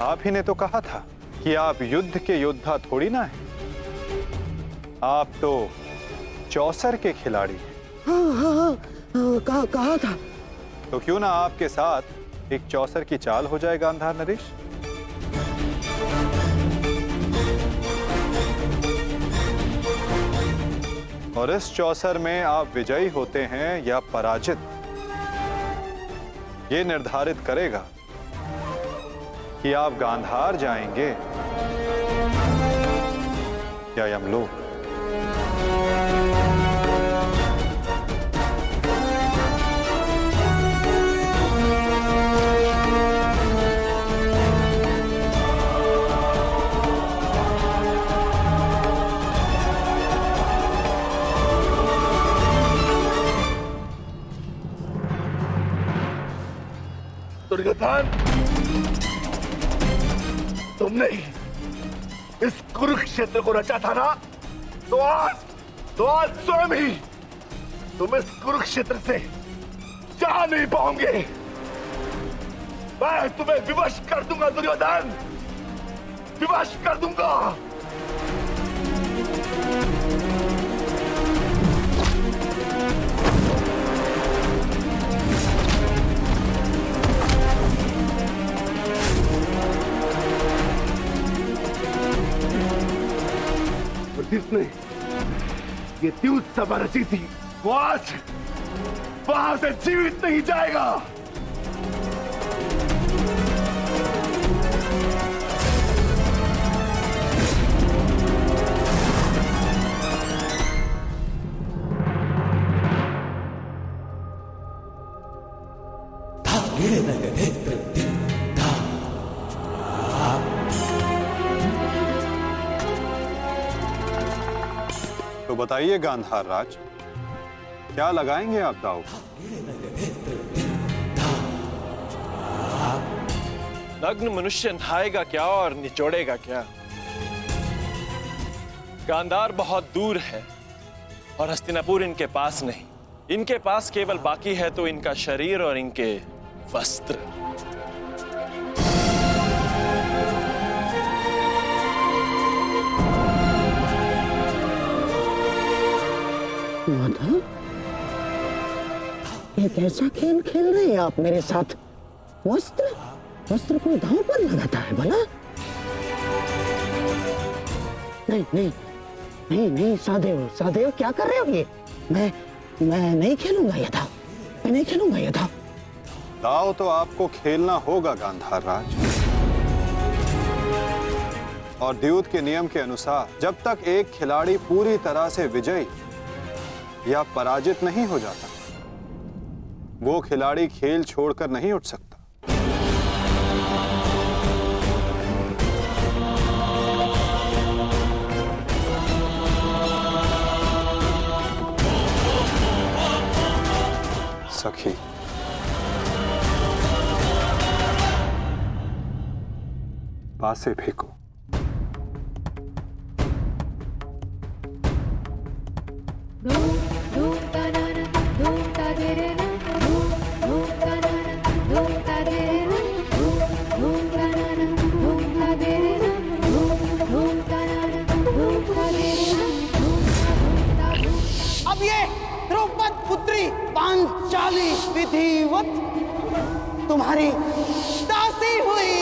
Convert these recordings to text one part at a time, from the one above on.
आप ही ने तो कहा था कि आप युद्ध के योद्धा थोड़ी ना हैं। आप तो चौसर के खिलाड़ी हैं। हाँ, कहा था। तो क्यों ना आपके साथ एक चौसर की चाल हो जाए गांधार नरेश। और इस चौसर में आप विजयी होते हैं या पराजित, ये निर्धारित करेगा कि आप गांधार जाएंगे या यमलोक। दुर्योधन, तुमने इस कुरुक्षेत्र को रचा था ना, तो आज स्वयं ही तुम इस कुरुक्षेत्र से जा नहीं पाओगे। मैं तुम्हें विवश कर दूंगा दुर्योधन, विवश कर दूंगा। जिसने ये द्यूत सभा रची थी, वो आज वहां से जीवित नहीं जाएगा। तो बताइए गांधार राज, क्या लगाएंगे आप दांव? नग्न मनुष्य नहाएगा क्या और निचोड़ेगा क्या? गांधार बहुत दूर है और हस्तिनापुर इनके पास नहीं। इनके पास केवल बाकी है तो इनका शरीर और इनके वस्त्र। माता, ये कैसा खेल खेल रहे हैं आप मेरे साथ? वस्त्र को दांव पर लगाता है भला? नहीं, सादेव क्या कर रहे हो ये? मैं नहीं खेलूंगा ये दांव, मैं नहीं खेलूंगा ये दांव। दांव तो आपको खेलना होगा गांधार राज। और द्यूत के नियम के अनुसार जब तक एक खिलाड़ी पूरी तरह से विजयी या पराजित नहीं हो जाता, वो खिलाड़ी खेल छोड़कर नहीं उठ सकता। सखी, पासे फेंको। अब ये द्रौपद पुत्री पांचाली विधिवत तुम्हारी दासी हुई।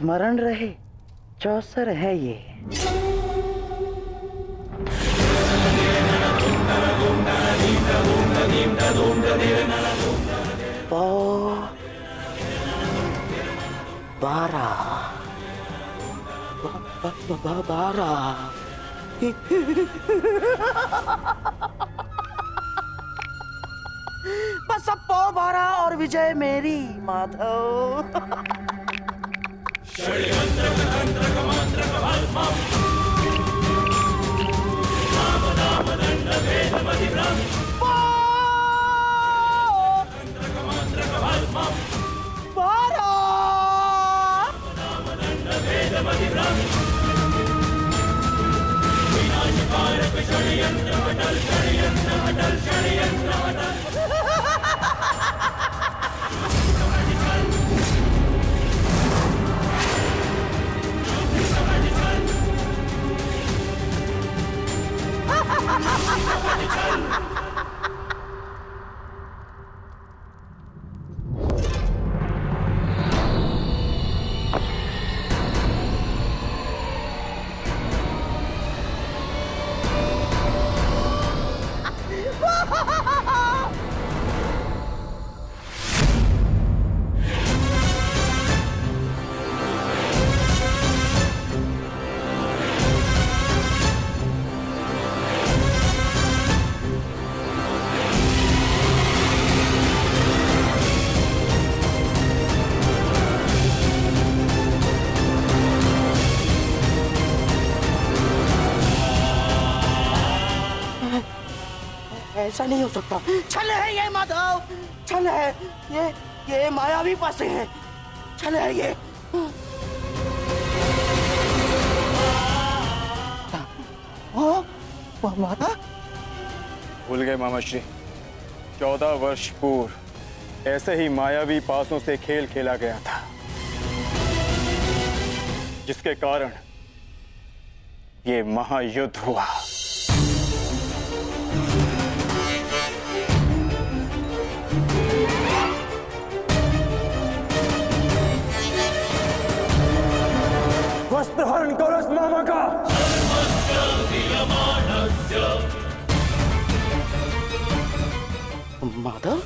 स्मरण रहे, चौसर है ये। पौ 12 बस अब पौ 12 और विजय मेरी, माधव। ऐसा नहीं हो सकता। छल है ये माधव, छल है ये मायावी पासे है, छल है ये। माता भूल गए मामा श्री, 14 वर्ष पूर्व ऐसे ही मायावी पासों से खेल खेला गया था, जिसके कारण ये महायुद्ध हुआ। वस्त्रहरण करो इस मामा का। माधव,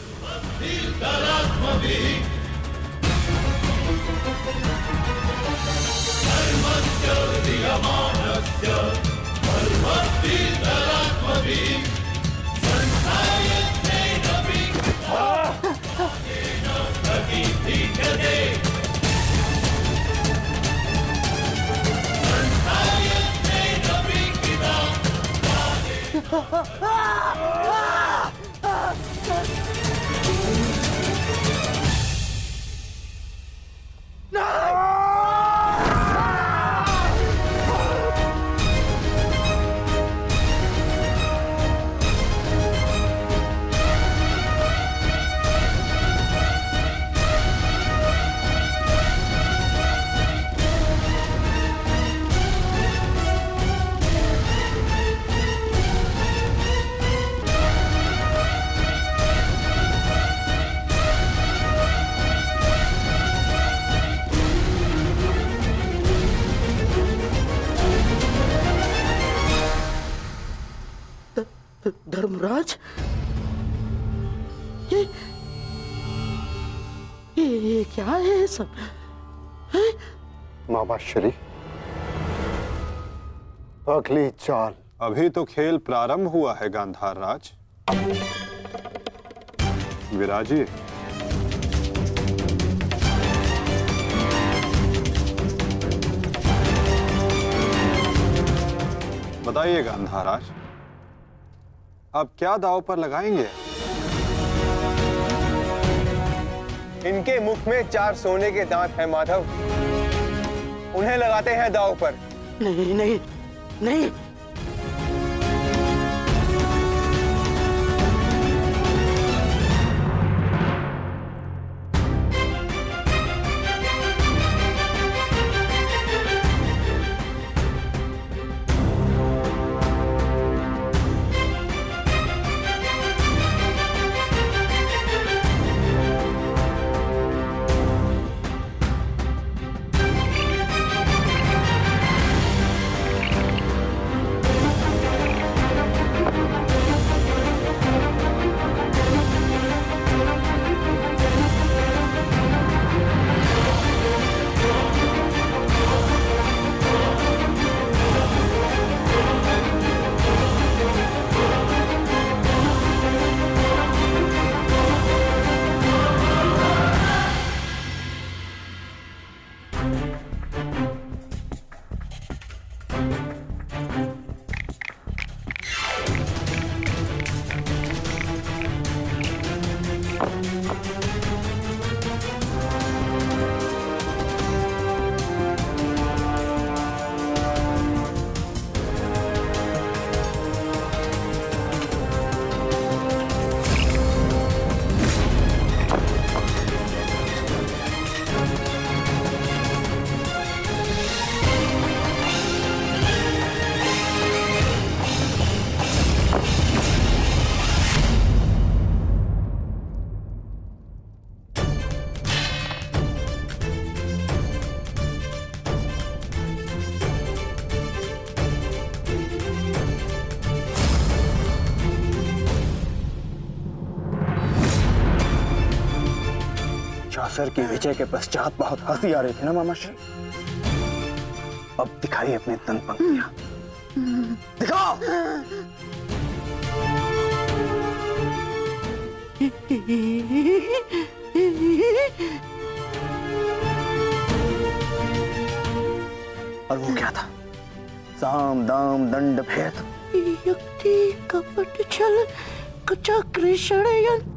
धर्मराज, ये क्या है सब? मामा श्री, अगली चाल। अभी तो खेल प्रारंभ हुआ है गांधार राज। विराजिए। बताइए गांधार राज, अब क्या दांव पर लगाएंगे? इनके मुख में 4 सोने के दांत हैं माधव, उन्हें लगाते हैं दांव पर। नहीं नहीं नहीं, असुर की विजय के पश्चात बहुत हंसी आ रही थी ना मामाश्री। अब दिखाइए अपनी तन पंक्तियां, दिखाओ। और वो क्या था? साम दाम दंड भेद, युक्ति कपट छल कुचक्र षड्यंत्र।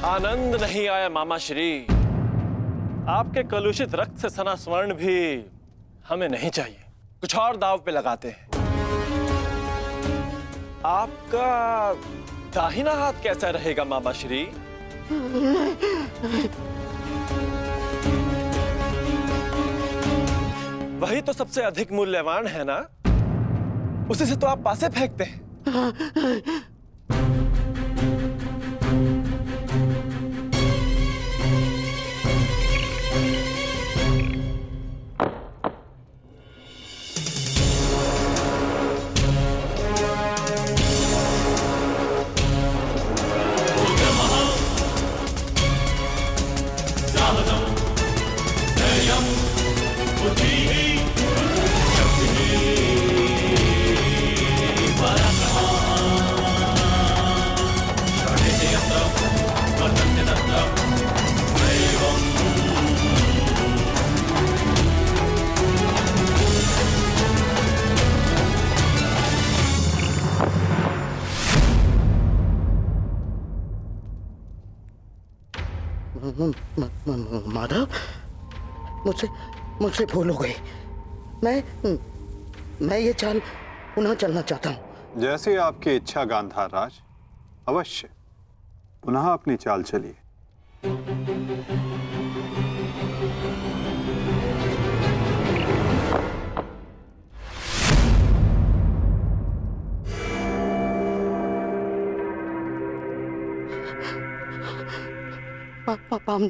आनंद नहीं आया मामाश्री। आपके कलुषित रक्त से सना स्वर्ण भी हमें नहीं चाहिए। कुछ और दाव पे लगाते हैं। आपका दाहिना हाथ कैसा रहेगा मामाश्री? वही तो सबसे अधिक मूल्यवान है ना, उसी से तो आप पासे फेंकते हैं। माधव, मुझसे भूल हो गई। मैं ये चाल पुनः चलना चाहता हूँ। जैसी आपकी इच्छा गांधार राज, अवश्य पुनः अपनी चाल चलिए।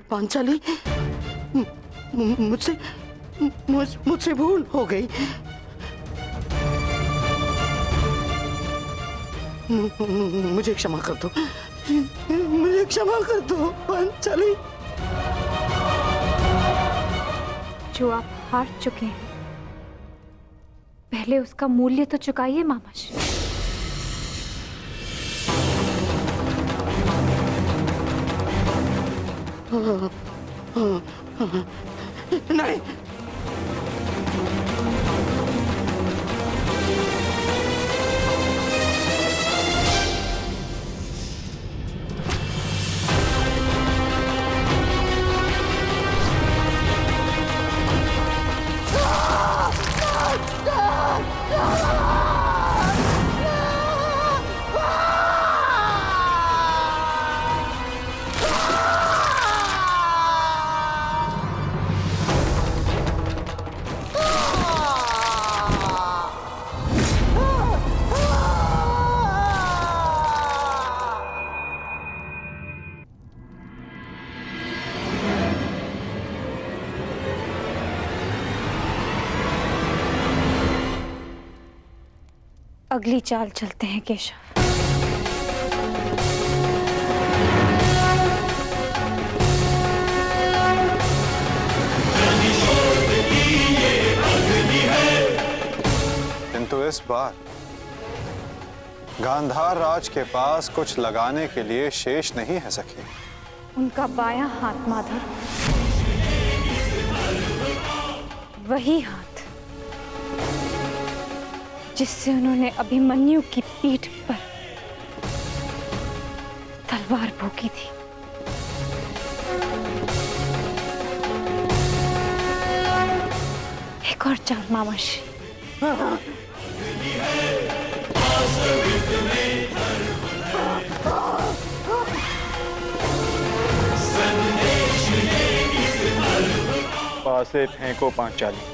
पांचाली, मुझसे भूल हो गई। मुझे क्षमा कर दो, मुझे क्षमा कर दो पांचाली। जो आप हार चुके हैं, पहले उसका मूल्य तो चुकाइए मामाश्री। नहीं, अगली चाल चलते हैं केशव। किंतु इस बार गांधार राज के पास कुछ लगाने के लिए शेष नहीं है सखी। उनका बायां हाथ माधव, वही हाथ जिससे उन्होंने अभिमन्यु की पीठ पर तलवार भोंकी थी। एक और चाल मामाश्री। पासे फेंको पांचाली।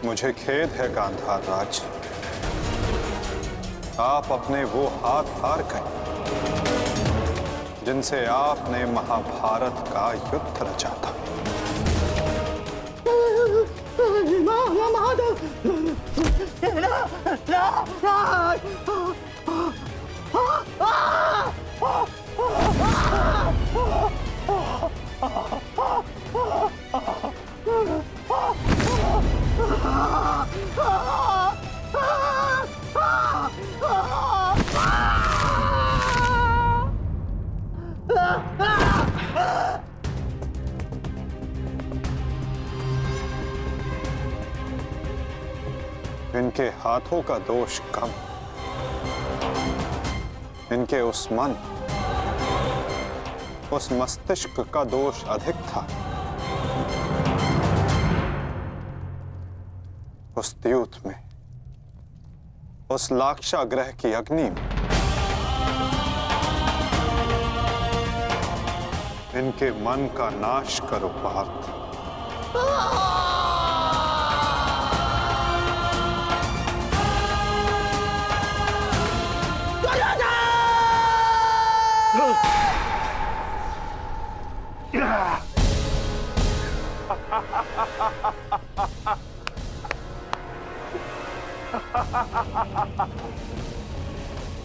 मुझे खेद है गांधार राज, आप अपने वो हाथ हार गए जिनसे आपने महाभारत का युद्ध रचा था। इनके हाथों का दोष कम, इनके उस मन, उस मस्तिष्क का दोष अधिक था। उस द्यूत में, उस लाक्षागृह की अग्नि में इनके मन का नाश करो पार्थ।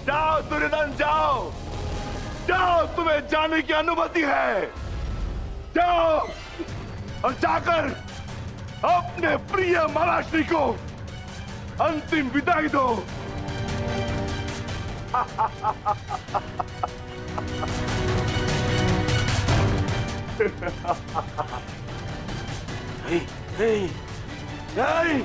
जाओ दुर्योधन, जाओ जाओ, तुम्हें जाने की अनुमति है। जाओ और जाकर अपने प्रिय महाराष्ट्री को अंतिम विदाई दो। नहीं, नहीं, नहीं।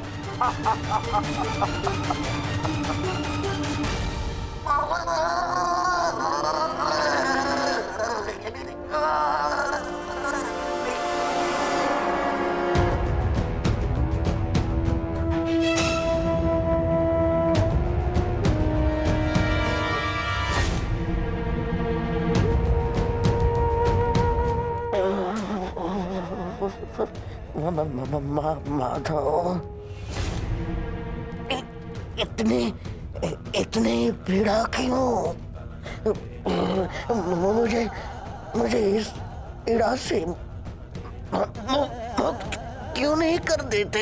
माधव, इतनी पीड़ा क्यों? मुझे इस पीड़ा से मुक्त क्यों नहीं कर देते?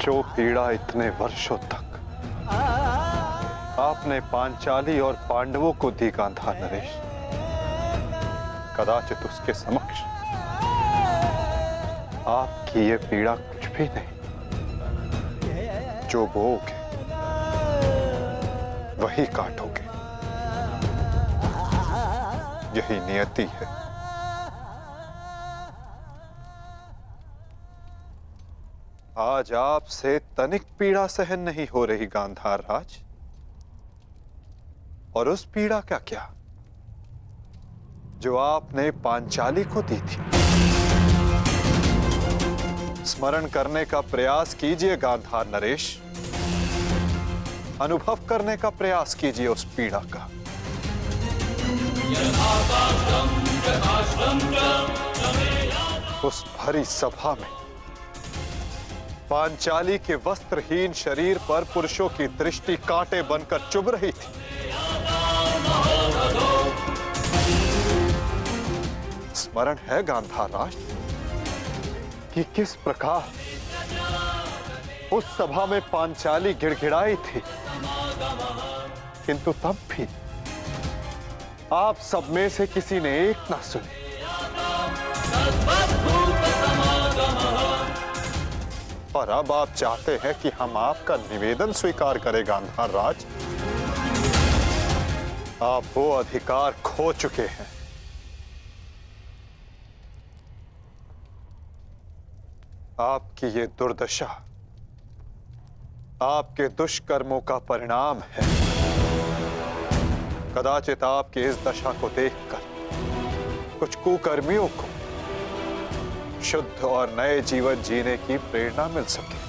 जो पीड़ा इतने वर्षों तक आपने पांचाली और पांडवों को दी गांधार नरेश, कदाचित उसके समक्ष आपकी ये पीड़ा कुछ भी नहीं। जो बोओगे वही काटोगे, यही नियति है। आज आपसे तनिक पीड़ा सहन नहीं हो रही गांधार राज, और उस पीड़ा का क्या जो आपने पांचाली को दी थी। स्मरण करने का प्रयास कीजिए गांधार नरेश, अनुभव करने का प्रयास कीजिए उस पीड़ा का। उस भरी सभा में पांचाली के वस्त्रहीन शरीर पर पुरुषों की दृष्टि कांटे बनकर चुभ रही थी। स्मरण है गांधार राज कि किस प्रकार उस सभा में पांचाली गिड़गिड़ाई थी, किंतु तब भी आप सब में से किसी ने एक ना सुनी। और अब आप चाहते हैं कि हम आपका निवेदन स्वीकार करें गांधार राज। आप वो अधिकार खो चुके हैं। आपकी ये दुर्दशा आपके दुष्कर्मों का परिणाम है। कदाचित आपकी इस दशा को देखकर कुछ कुकर्मियों को शुद्ध और नए जीवन जीने की प्रेरणा मिल सके।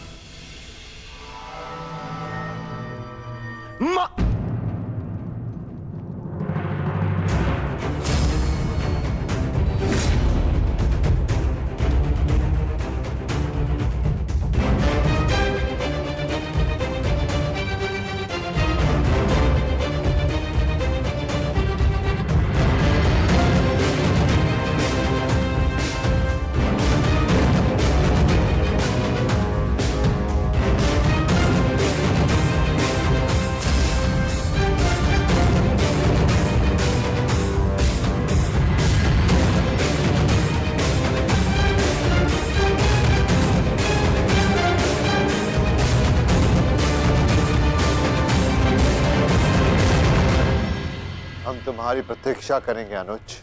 तुम्हारी प्रतीक्षा करेंगे अनुज।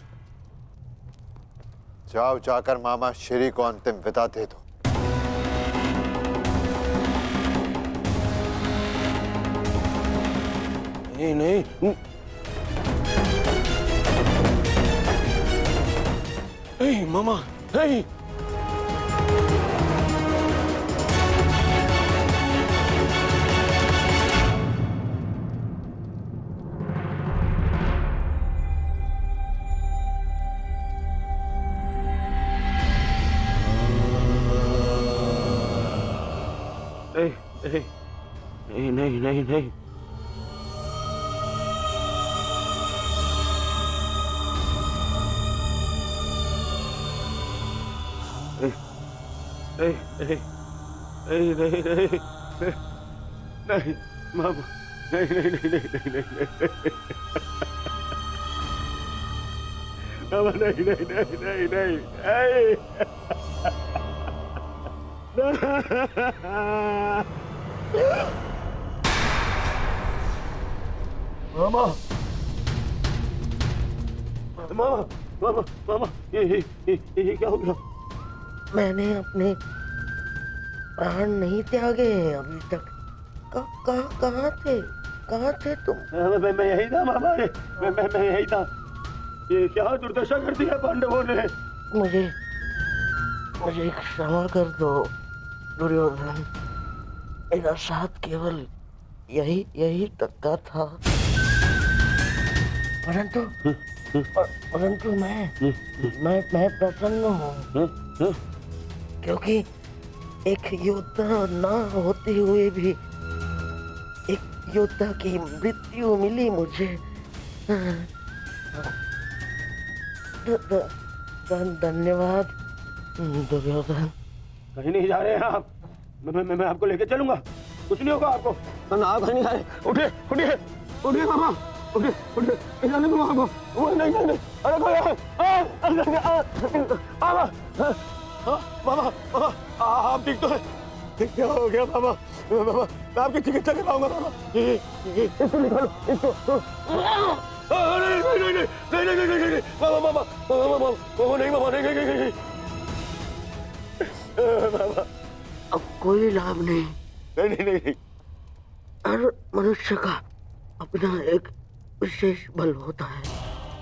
जाओ, जाकर मामा श्री को अंतिम विदा दे दो। नहीं नहीं नहीं मामा, नहीं। नहीं नहीं नहीं नहीं नहीं नहीं नहीं नहीं मामा, नहीं नहीं नहीं नहीं नहीं मामा, नहीं नहीं नहीं नहीं नहीं मामा, मामा, मामा, मामा, ये क्या हो गया? मैंने अपने प्राण नहीं त्यागे हैं अभी तक। कहाँ थे तुम? मैं यही था मामा, मैं यही था। ये क्या दुर्दशा कर दी है पांडवों ने। मुझे क्षमा कर दो दुर्योधन। मेरा साथ केवल यही तक का था, परंतु मैं प्रसन्न हूँ, क्योंकि एक योद्धा ना होते हुए भी एक योद्धा की मृत्यु मिली मुझे। धन्यवाद दुर्योधन। कहीं नहीं जा रहे हैं आप। मैं आपको लेके चलूंगा, कुछ नहीं होगा आपको। ना कहीं नहीं जा रहे। उठिए उठिए उठिए मामा, उठिए जाने दो आपको। नहीं नहीं नहीं, अरे मामा, मामा, मामा, आप ठीक तो है? क्या हो गया मामा? मामा, मैं आपकी चिकित्सा कराऊंगा मामा। इसको निकालो, इसको। नहीं नहीं नहीं नहीं नहीं नहीं नहीं, मामा, मामा, मामा, नहीं मामा, नहीं नहीं नहीं मामा। अब कोई लाभ नहीं। नहीं नहीं नहीं। हर मनुष्य का अपना एक विशेष बल होता है।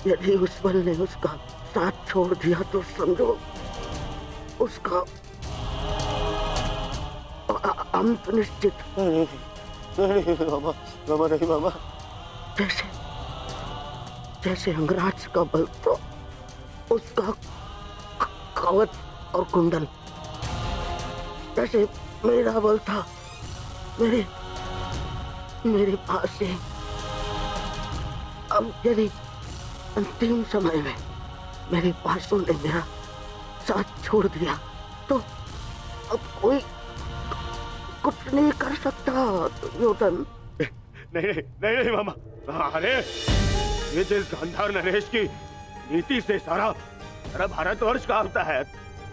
यदि उस बल ने उसका साथ छोड़ दिया तो समझो उसका अंत निश्चित। नहीं मामा, मामा नहीं मामा। जैसे अंगराज का बल तो उसका कवच और कुंडल, जैसे मेरा बल था मेरे पास से। अब यदि अंतिम समय में मेरे पासों ने मेरा साथ छोड़ दिया तो अब कुछ नहीं कर सकता दुर्योधन। नहीं नहीं नहीं नहीं मामा। अरे ये जिस गांधार नरेश की नीति से सारा भारतवर्ष कांपता है,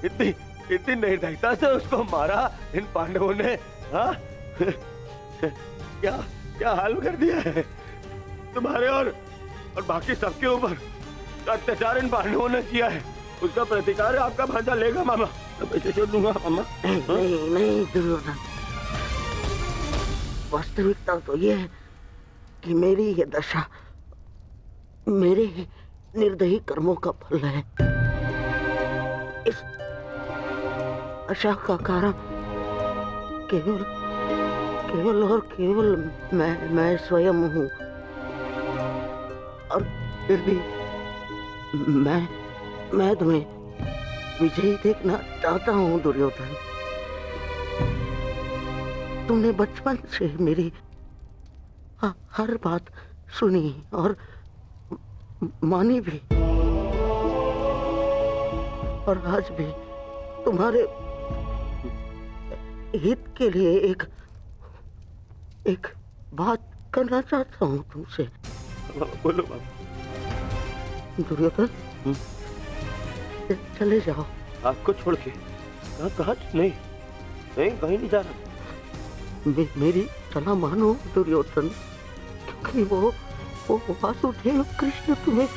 इतनी इतनी निर्दयता से उसको मारा इन पांडवों ने। हाँ क्या क्या हाल कर दिया है तुम्हारे और बाकी सबके ऊपर। अत्याचार इन पांडवों ने किया है, उसका प्रतिकार आपका भांजा लेगा मामा। पैसे छोड़ दूंगा मामा। नहीं नहीं दुर्योधन, वास्तविकता तो ये है कि मेरी ये दशा मेरे ही निर्दयी कर्मों का फल है। इस आशा का कारण केवल केवल और केवल मैं स्वयं हूँ। और फिर भी मैं तुम्हें विजयी देखना चाहता हूँ दुर्योधन। तुमने बचपन से मेरी हर बात सुनी और मानी भी, और आज भी तुम्हारे हित के लिए एक बात करना चाहता हूँ तुमसे। बोलो बाबा। दुर्योधन चले जाओ। आपको छोड़ के कहाँ? नहीं नहीं, कहीं नहीं जा रहा। मेरी सलाह मानो दुर्योधन, क्योंकि वो वासुदेव कृष्ण तुम्हें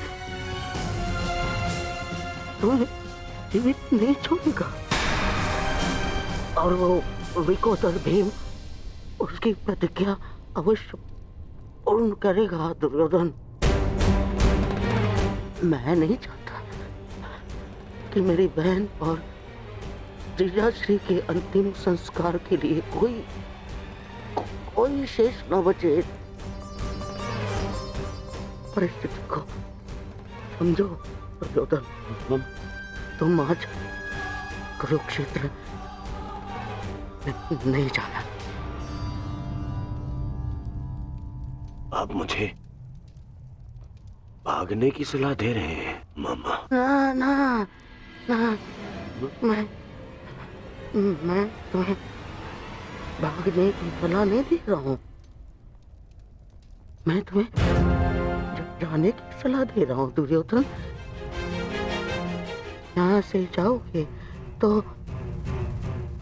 जीवित नहीं छोड़ेगा, और वो विकोदर भीम उसकी प्रतिज्ञा अवश्य पूर्ण करेगा दुर्योधन। मैं नहीं चाहता कि मेरी बहन और जीजाश्री के अंतिम संस्कार के लिए कोई शेष न बचे। परिस्थिति को समझो दुर्योधन। तुम आज कुरुक्षेत्र नहीं जाना। आप मुझे भागने की सलाह दे रहे हैं मामा? ना ना ना, मैं तुम्हें भागने की सलाह नहीं दे रहा हूँ। मैं तुम्हें जाने की सलाह दे रहा हूँ दुर्योधन। यहाँ से जाओगे तो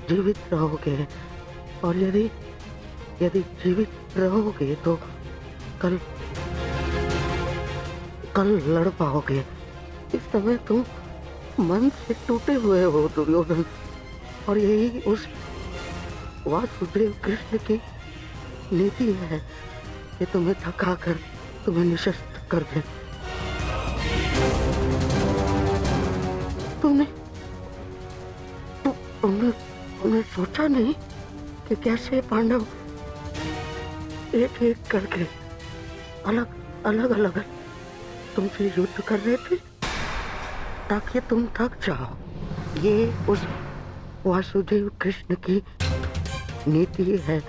जीवित रहोगे, और यदि जीवित रहोगे तो कल लड़ पाओगे। इस समय तुम मन से टूटे हुए हो दुर्योधन, और यही उस वासुदेव कृष्ण की नीति है कि तुम्हें थकाकर तुम्हें निशस्त कर दे। तुमने सोचा नहीं कि कैसे पांडव एक एक करके अलग तुमसे युद्ध कर रहे थे ताकि तुम थक जाओ। ये उस वासुदेव कृष्ण की नीति है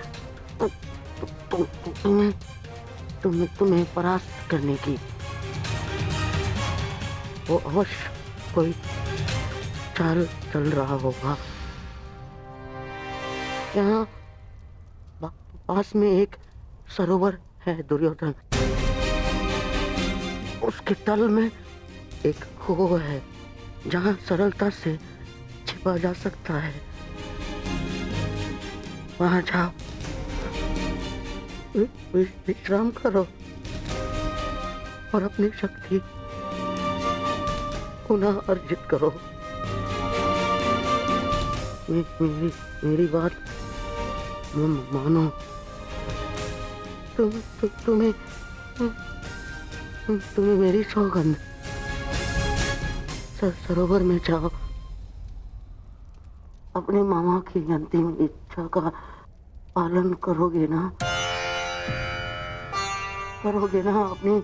तुम्हें परास्त करने की। वो अवश्य कोई चाल चल रहा होगा। यहाँ पास में एक सरोवर है दुर्योधन, उसके तल में एक खो है जहाँ सरलता से छिपा जा सकता है। वहाँ जाओ, विश्राम करो और अपनी शक्ति पुनः अर्जित करो। मेरी बात मानो। तुम्हें मेरी सौगंध। सरोवर में जाओ, अपने मामा की अंतिम इच्छा का पालन करोगे ना? अपने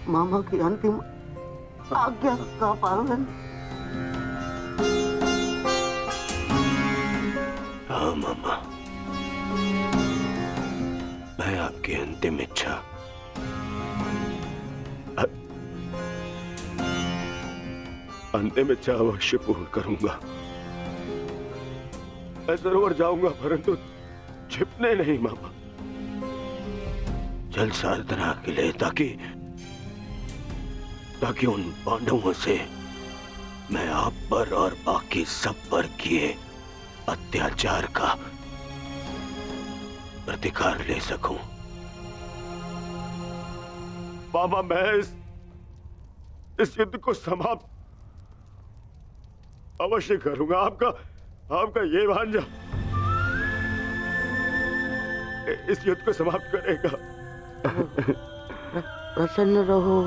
मामा की अंतिम आज्ञा का पालन? हाँ मामा, मैं आपकी अंतिम इच्छा अवश्य पूर्ण करूंगा। मैं सरोवर जाऊंगा, परंतु छिपने नहीं मामा, जल साधना के लिए, ताकि उन पांडवों से मैं आप पर और बाकी सब पर किए अत्याचार का प्रतिकार ले सकूं। मामा, मैं इस युद्ध को समाप्त अवश्य करूंगा। आपका ये भांजा इस युद्ध को समाप्त करेगा। प्रसन्न रहो।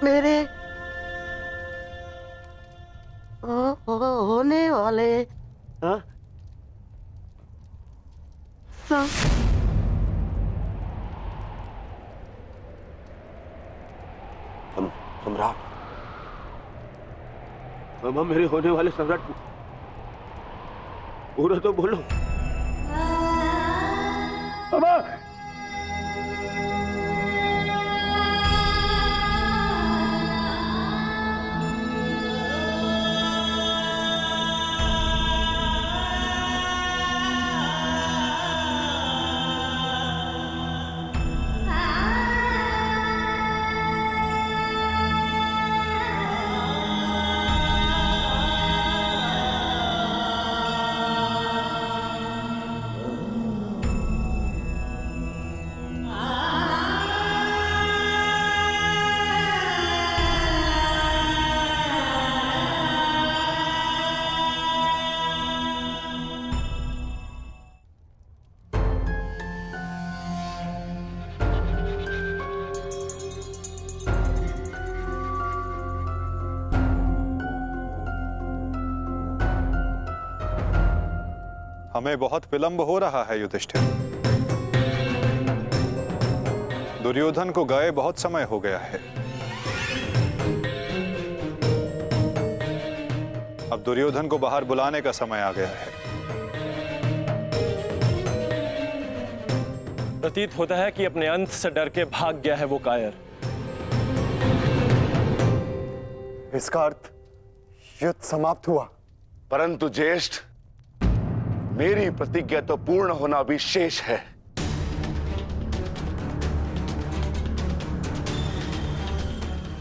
मेरे होने वाले सम्राट, मामा, मेरे होने वाले सम्राट पूरा तो बोलो। मामा, हमें बहुत विलंब हो रहा है युधिष्ठिर। दुर्योधन को गए बहुत समय हो गया है। अब दुर्योधन को बाहर बुलाने का समय आ गया है। प्रतीत होता है कि अपने अंत से डर के भाग गया है वो कायर। इसका अर्थ युद्ध समाप्त हुआ। परंतु ज्येष्ठ, मेरी प्रतिज्ञा तो पूर्ण होना भी शेष है।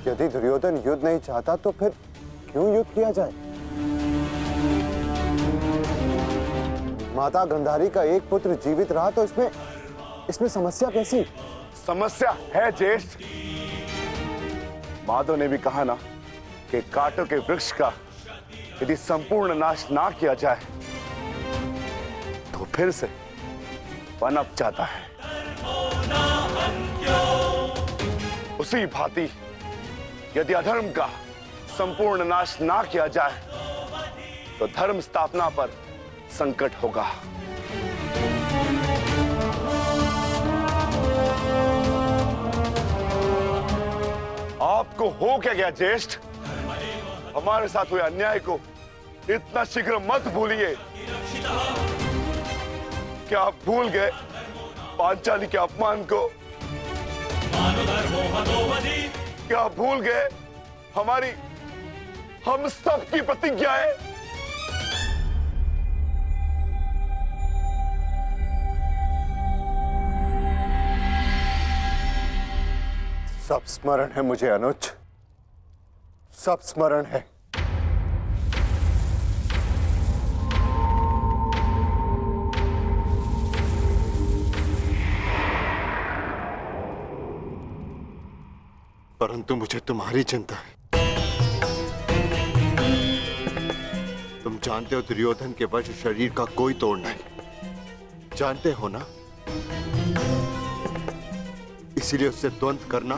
यदि दुर्योधन युद्ध नहीं चाहता तो फिर क्यों युद्ध किया जाए? माता गांधारी का एक पुत्र जीवित रहा तो इसमें समस्या कैसी? समस्या है ज्येष्ठ। माधव ने भी कहा ना कि कांटों के वृक्ष का यदि संपूर्ण नाश ना किया जाए तो फिर से पनप जाता है। उसी भांति यदि अधर्म का संपूर्ण नाश ना किया जाए तो धर्म स्थापना पर संकट होगा। आपको हो क्या गया ज्येष्ठ? हमारे साथ हुए अन्याय को इतना शीघ्र मत भूलिए। क्या आप भूल गए पांचाली के अपमान को? क्या आप भूल गए हम सब की प्रतिज्ञाएं? सब स्मरण है मुझे अनुज, सब स्मरण है। परंतु मुझे तुम्हारी चिंता है। तुम जानते हो दुर्योधन के वश शरीर का कोई तोड़ नहीं, जानते हो ना? इसीलिए उससे द्वंद्व करना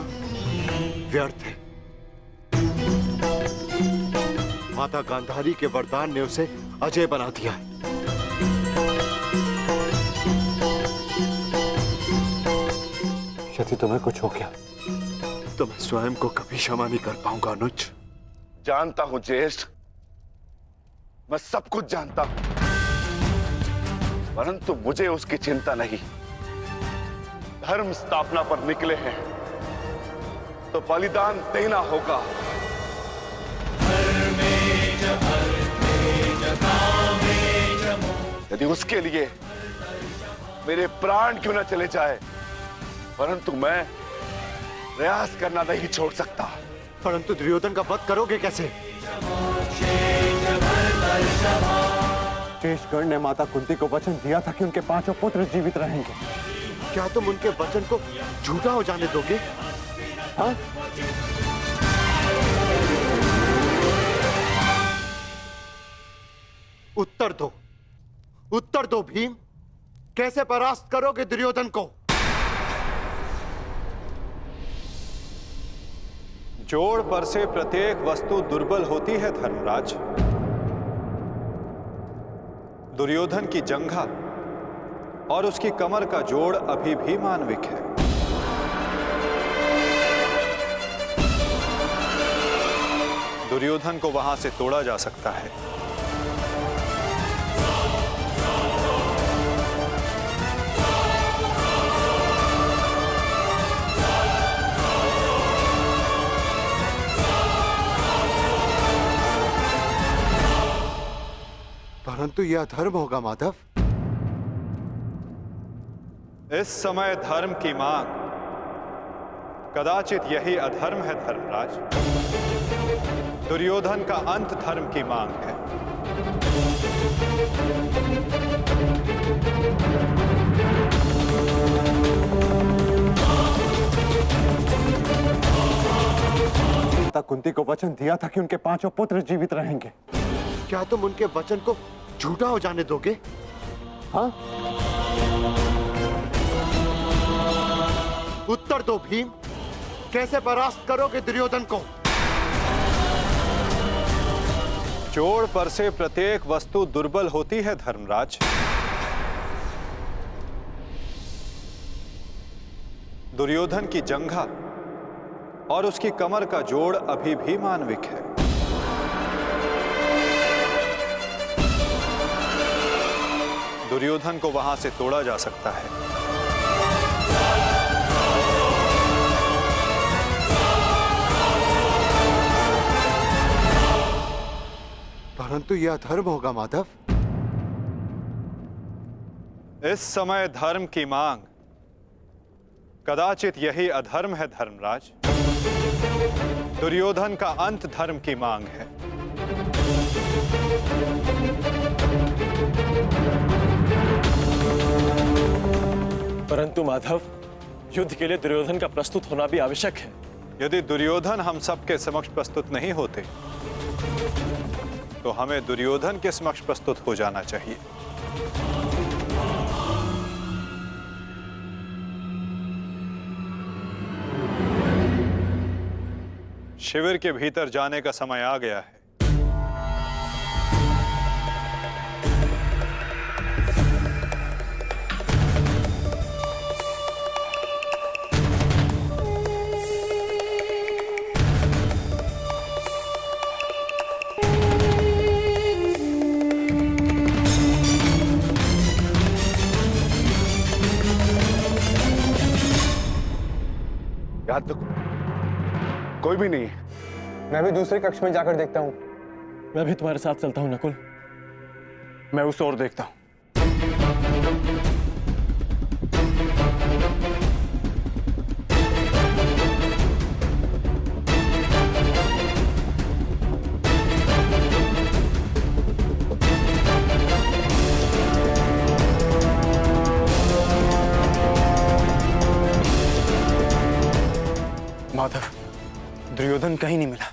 व्यर्थ है। माता गांधारी के वरदान ने उसे अजय बना दिया है। यदि तुम्हें कुछ हो गया तो मैं स्वयं को कभी क्षमा नहीं कर पाऊंगा अनुज। जानता हूं ज्येष्ठ, मैं सब कुछ जानता हूं, परंतु मुझे उसकी चिंता नहीं। धर्म स्थापना पर निकले हैं तो बलिदान देना होगा। यदि उसके लिए मेरे प्राण क्यों न चले जाए, परंतु मैं प्रयास करना नहीं छोड़ सकता। परंतु दुर्योधन का वध करोगे कैसे? शेषगढ़ ने माता कुंती को वचन दिया था कि उनके 5 पुत्र जीवित रहेंगे। क्या तुम उनके वचन को झूठा हो जाने दोगे? हाँ? उत्तर दो, उत्तर दो भीम, कैसे परास्त करोगे दुर्योधन को? जोड़ पर से प्रत्येक वस्तु दुर्बल होती है धर्मराज। दुर्योधन की जंघा और उसकी कमर का जोड़ अभी भी मानविक है। दुर्योधन को वहां से तोड़ा जा सकता है। परंतु यह अधर्म होगा माधव। इस समय धर्म की मांग, कदाचित यही अधर्म है धर्मराज। दुर्योधन का अंत धर्म की मांग है। माता कुंती को वचन दिया था कि उनके 5 पुत्र जीवित रहेंगे। क्या तुम उनके वचन को झूठा हो जाने दोगे? हाँ? उत्तर दो भीम, कैसे परास्त करोगे दुर्योधन को? जोड़ पर से प्रत्येक वस्तु दुर्बल होती है धर्मराज। दुर्योधन की जंघा और उसकी कमर का जोड़ अभी भी मानविक है। दुर्योधन को वहां से तोड़ा जा सकता है। परंतु यह अधर्म होगा माधव। इस समय धर्म की मांग, कदाचित यही अधर्म है धर्मराज। दुर्योधन का अंत धर्म की मांग है। परंतु माधव, युद्ध के लिए दुर्योधन का प्रस्तुत होना भी आवश्यक है। यदि दुर्योधन हम सबके समक्ष प्रस्तुत नहीं होते तो हमें दुर्योधन के समक्ष प्रस्तुत हो जाना चाहिए। शिविर के भीतर जाने का समय आ गया है। याद तो कोई भी नहीं है। मैं भी दूसरे कक्ष में जाकर देखता हूँ। मैं भी तुम्हारे साथ चलता हूं नकुल। मैं उस ओर देखता हूँ। माधव, दुर्योधन कहीं नहीं मिला।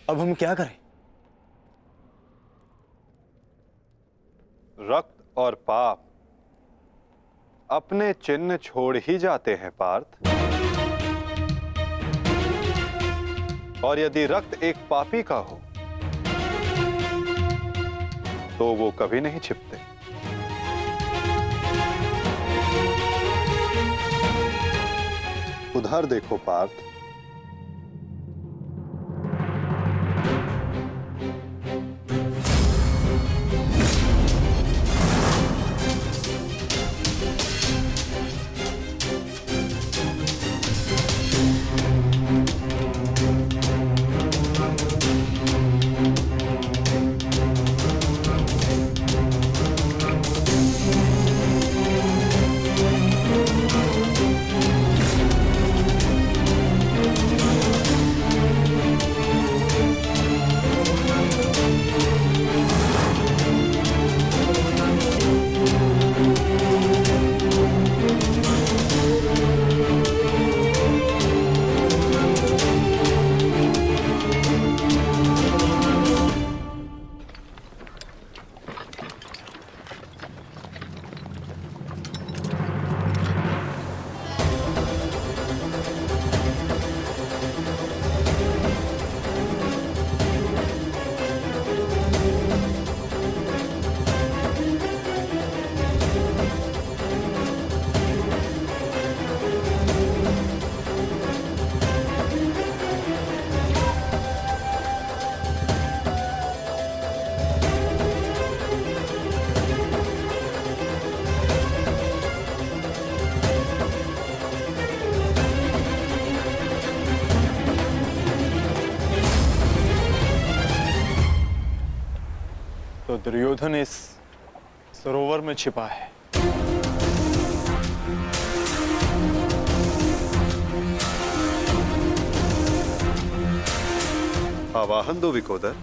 अब हम क्या करें? रक्त और पाप अपने चिन्ह छोड़ ही जाते हैं पार्थ। और यदि रक्त एक पापी का हो तो वो कभी नहीं छिपते। उधर देखो पार्थ। तो दुर्योधन इस सरोवर में छिपा है। आवाहन दो विकोदर।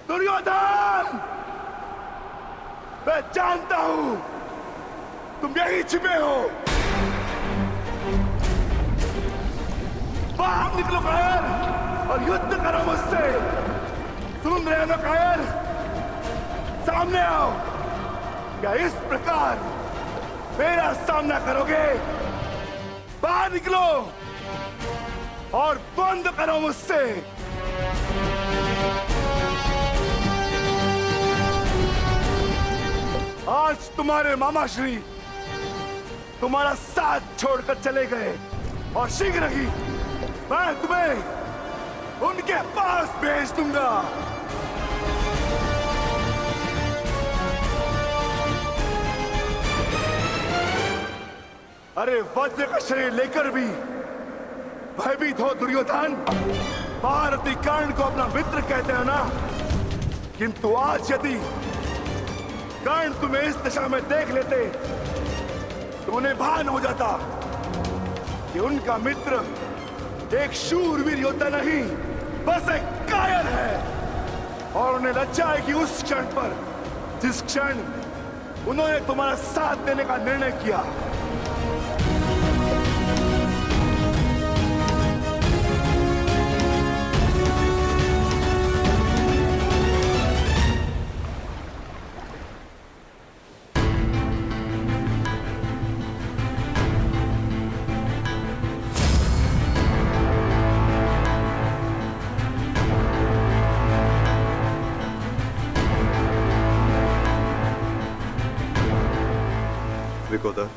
दुर्योधन, मैं जानता हूं तुम यहीं छिपे हो। बाहर निकलो कायर और युद्ध करो मुझसे। सुन रहे हो ना कायर? सामने आओ। क्या इस प्रकार मेरा सामना करोगे? बाहर निकलो और बंद करो मुझसे। आज तुम्हारे मामा श्री तुम्हारा साथ छोड़कर चले गए और शीघ्र ही मैं तुम्हें उनके पास भेज दूंगा। अरे वज्र का शरीर लेकर भी भयभीत हो दुर्योधन। भारती कर्ण को अपना मित्र कहते हो ना, किंतु आज यदि कर्ण तुम्हें इस दिशा में देख लेते तो उन्हें भान हो जाता कि उनका मित्र एक शूरवीर योद्धा नहीं, बस एक कायर है। और उन्हें लज्जा आएगी उस क्षण पर जिस क्षण उन्होंने तुम्हारा साथ देने का निर्णय किया। विकोदर,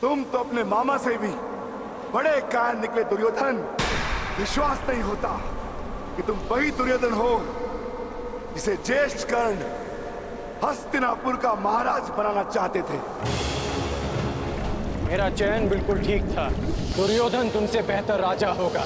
तुम तो अपने मामा से भी बड़े कायर निकले दुर्योधन। विश्वास नहीं होता कि तुम वही दुर्योधन हो जिसे ज्येष्ठ कर्ण हस्तिनापुर का महाराज बनाना चाहते थे। मेरा चयन बिल्कुल ठीक था। दुर्योधन तुमसे बेहतर राजा होगा।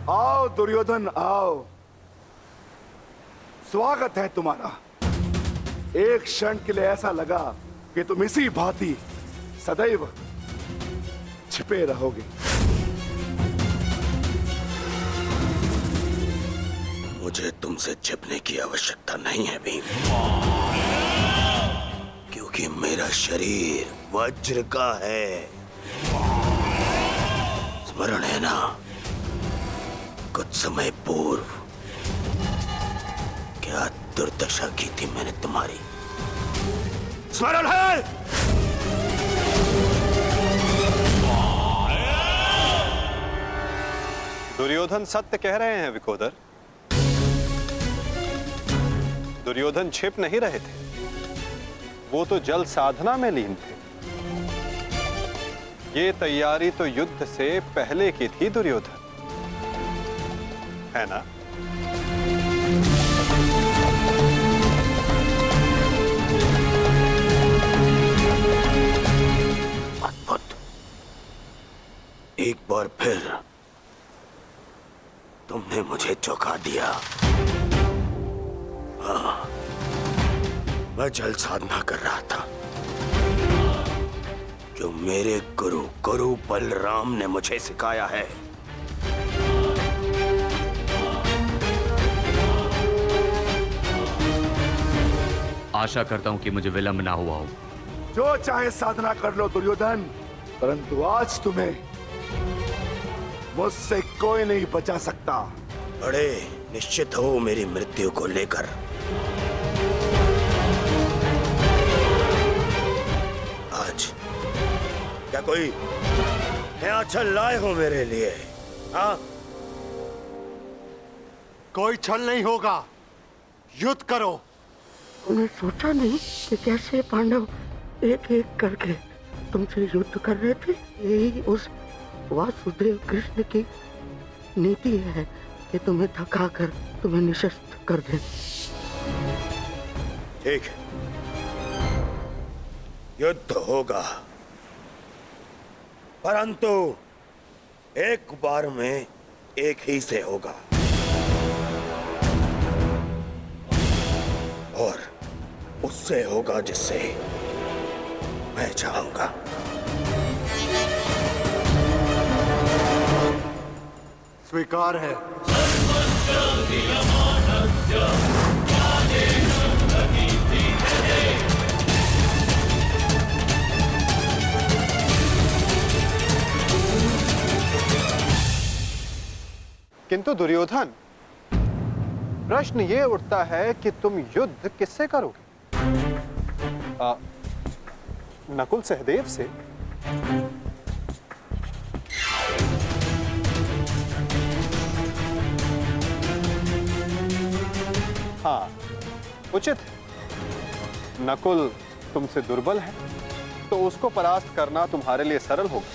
आओ दुर्योधन आओ, स्वागत है तुम्हारा। एक क्षण के लिए ऐसा लगा कि तुम इसी भांति सदैव छिपे रहोगे। मुझे तुमसे छिपने की आवश्यकता नहीं है भीम, क्योंकि मेरा शरीर वज्र का है। स्मरण है ना, कुछ समय पूर्व क्या दुर्दशा की थी मैंने तुम्हारी? स्मरण है? दुर्योधन सत्य कह रहे हैं विकोदर। दुर्योधन छिप नहीं रहे थे, वो तो जल साधना में लीन थे। ये तैयारी तो युद्ध से पहले की थी दुर्योधन, है ना? अद्भुत। एक बार फिर तुमने मुझे चौंका दिया। हाँ, मैं जल साधना कर रहा था जो मेरे गुरु बलराम ने मुझे सिखाया है। आशा करता हूं कि मुझे विलंब ना हुआ हो। जो चाहे साधना कर लो दुर्योधन, परंतु आज तुम्हें मुझसे कोई नहीं बचा सकता। बड़े निश्चित हो मेरी मृत्यु को लेकर। आज क्या कोई नया छल लाए हो मेरे लिए? हाँ, कोई छल नहीं होगा, युद्ध करो। उन्हें सोचा नहीं कि कैसे पांडव एक एक करके तुमसे युद्ध कर रहे थे। यही उस वासुदेव कृष्ण की नीति है कि तुम्हें थकाकर तुम्हें निशस्त्र कर दे। ठीक है, युद्ध होगा, परंतु एक बार में एक ही से होगा और उससे होगा जिससे मैं चाहूंगा। स्वीकार है। किंतु दुर्योधन, प्रश्न ये उठता है कि तुम युद्ध किससे करोगे? नकुल सहदेव से? हाँ, उचित है। नकुल तुमसे दुर्बल है, तो उसको परास्त करना तुम्हारे लिए सरल होगा।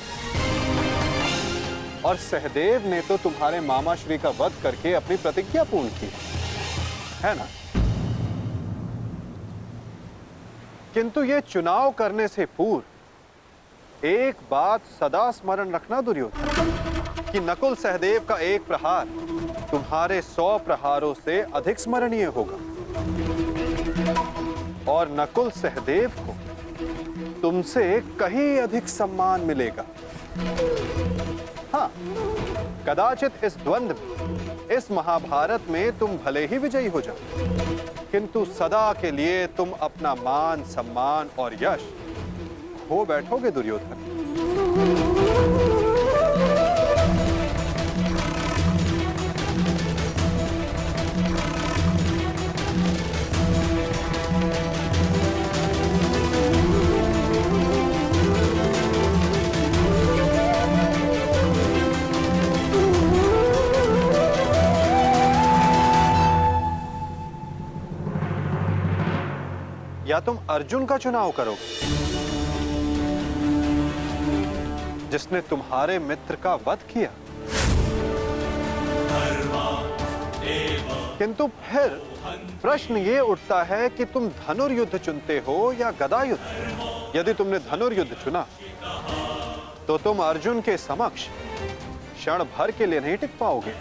और सहदेव ने तो तुम्हारे मामा श्री का वध करके अपनी प्रतिज्ञा पूर्ण की है ना? किंतु ये चुनाव करने से पूर्व एक बात सदा स्मरण रखना दुर्योधन, कि नकुल सहदेव का एक प्रहार तुम्हारे 100 प्रहारों से अधिक स्मरणीय होगा। और नकुल सहदेव को तुमसे कहीं अधिक सम्मान मिलेगा। हाँ, कदाचित इस द्वंद्व में, इस महाभारत में तुम भले ही विजयी हो जाओ, किंतु सदा के लिए तुम अपना मान, सम्मान और यश खो बैठोगे दुर्योधन। या तुम अर्जुन का चुनाव करोगे, जिसने तुम्हारे मित्र का वध किया। किंतु फिर प्रश्न ये उठता है कि तुम धनुर्युद्ध चुनते हो या गदा युद्ध। यदि तुमने धनुर्युद्ध चुना तो तुम अर्जुन के समक्ष क्षण भर के लिए नहीं टिक पाओगे।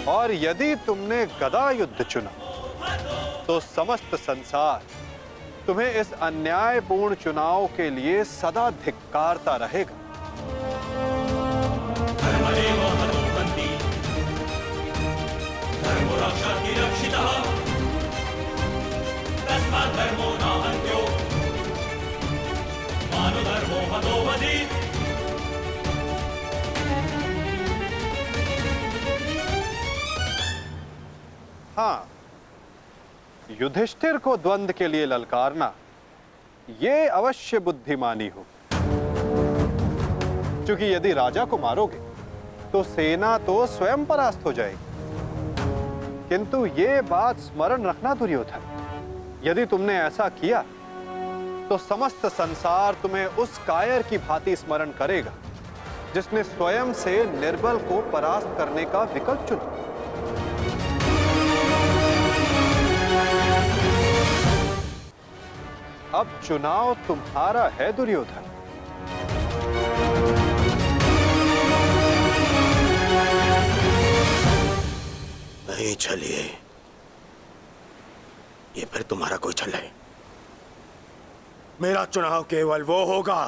और यदि तुमने गदा युद्ध चुना तो समस्त संसार तुम्हें इस अन्यायपूर्ण चुनाव के लिए सदा धिक्कारता रहेगा। हाँ, युधिष्ठिर को द्वंद्व के लिए ललकारना ये अवश्य बुद्धिमानी हो, क्योंकि यदि राजा को मारोगे तो सेना तो स्वयं परास्त हो जाएगी। किंतु ये बात स्मरण रखना दुर्योधन, यदि तुमने ऐसा किया तो समस्त संसार तुम्हें उस कायर की भांति स्मरण करेगा जिसने स्वयं से निर्बल को परास्त करने का विकल्प चुना। अब चुनाव तुम्हारा है दुर्योधन। नहीं चलिए, ये फिर तुम्हारा कोई छल है। मेरा चुनाव केवल वो होगा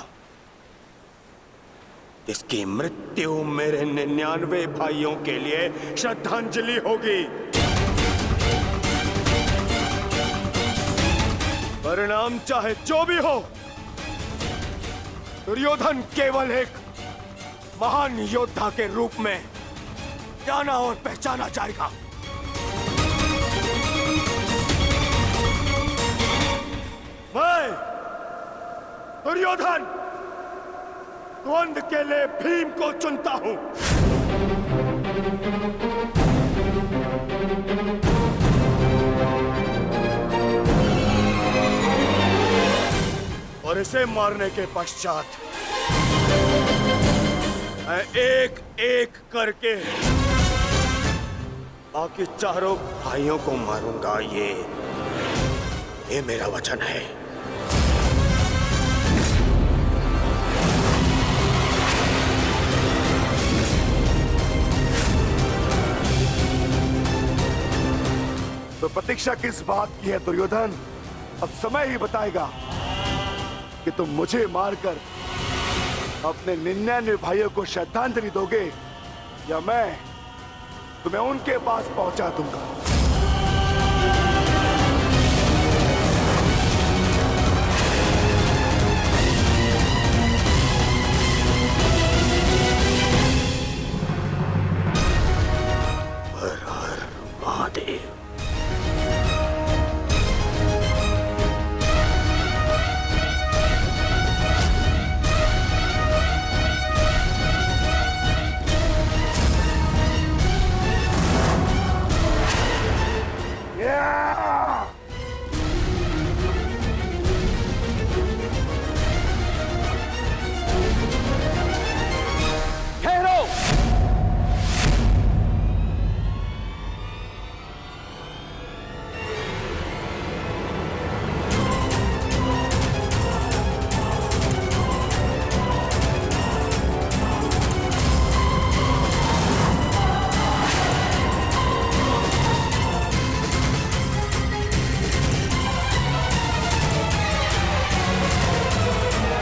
जिसकी मृत्यु मेरे 99 भाइयों के लिए श्रद्धांजलि होगी। परिणाम चाहे जो भी हो, दुर्योधन केवल एक महान योद्धा के रूप में जाना और पहचाना जाएगा। मैं दुर्योधन द्वंद्व के लिए भीम को चुनता हूं। और इसे मारने के पश्चात मैं एक एक करके बाकी चारों भाइयों को मारूंगा। ये मेरा वचन है। तो प्रतीक्षा किस बात की है दुर्योधन? अब समय ही बताएगा कि तुम मुझे मारकर अपने 99 भाइयों को श्रद्धांजलि दोगे या मैं तुम्हें उनके पास पहुंचा दूंगा।